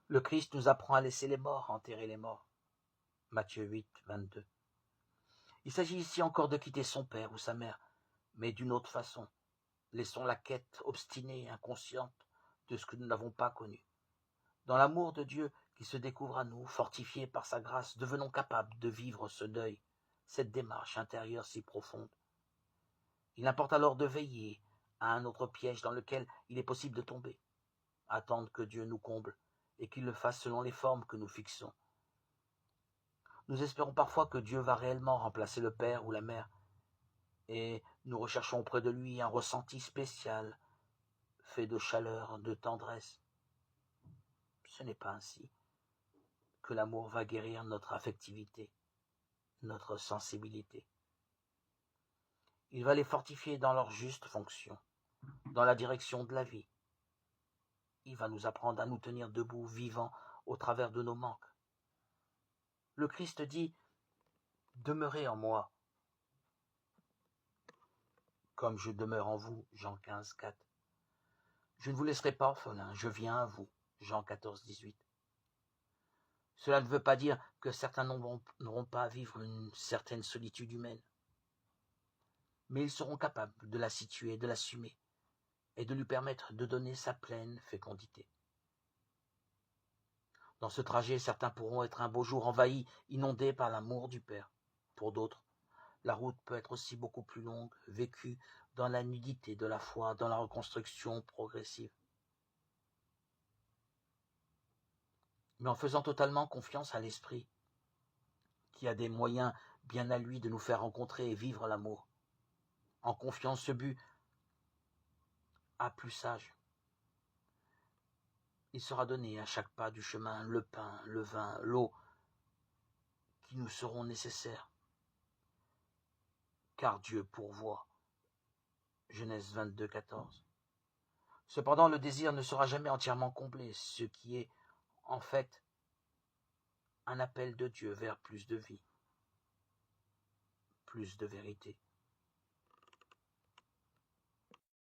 Le Christ nous apprend à laisser les morts enterrer les morts. Matthieu 8, 22. Il s'agit ici encore de quitter son père ou sa mère, mais d'une autre façon. Laissons la quête obstinée et inconsciente de ce que nous n'avons pas connu. Dans l'amour de Dieu qui se découvre à nous, fortifié par sa grâce, devenons capables de vivre ce deuil, cette démarche intérieure si profonde. Il importe alors de veiller à un autre piège dans lequel il est possible de tomber, attendre que Dieu nous comble et qu'il le fasse selon les formes que nous fixons. Nous espérons parfois que Dieu va réellement remplacer le père ou la mère, et nous recherchons auprès de lui un ressenti spécial, fait de chaleur, de tendresse. Ce n'est pas ainsi que l'amour va guérir notre affectivité, notre sensibilité. Il va les fortifier dans leur juste fonction, dans la direction de la vie. Il va nous apprendre à nous tenir debout, vivants, au travers de nos manques. Le Christ dit « Demeurez en moi, comme je demeure en vous » Jean 15, 4. Je ne vous laisserai pas orphelin, je viens à vous Jean 14, 18. Cela ne veut pas dire que certains n'auront pas à vivre une certaine solitude humaine, mais ils seront capables de la situer, de l'assumer, et de lui permettre de donner sa pleine fécondité. Dans ce trajet, certains pourront être un beau jour envahis, inondés par l'amour du Père. Pour d'autres, la route peut être aussi beaucoup plus longue, vécue dans la nudité de la foi, dans la reconstruction progressive. Mais en faisant totalement confiance à l'Esprit, qui a des moyens bien à lui de nous faire rencontrer et vivre l'amour. En confiant ce but à plus sage. Il sera donné à chaque pas du chemin le pain, le vin, l'eau qui nous seront nécessaires. Car Dieu pourvoit. Genèse 22, 14. Cependant, le désir ne sera jamais entièrement comblé, ce qui est en fait un appel de Dieu vers plus de vie, plus de vérité.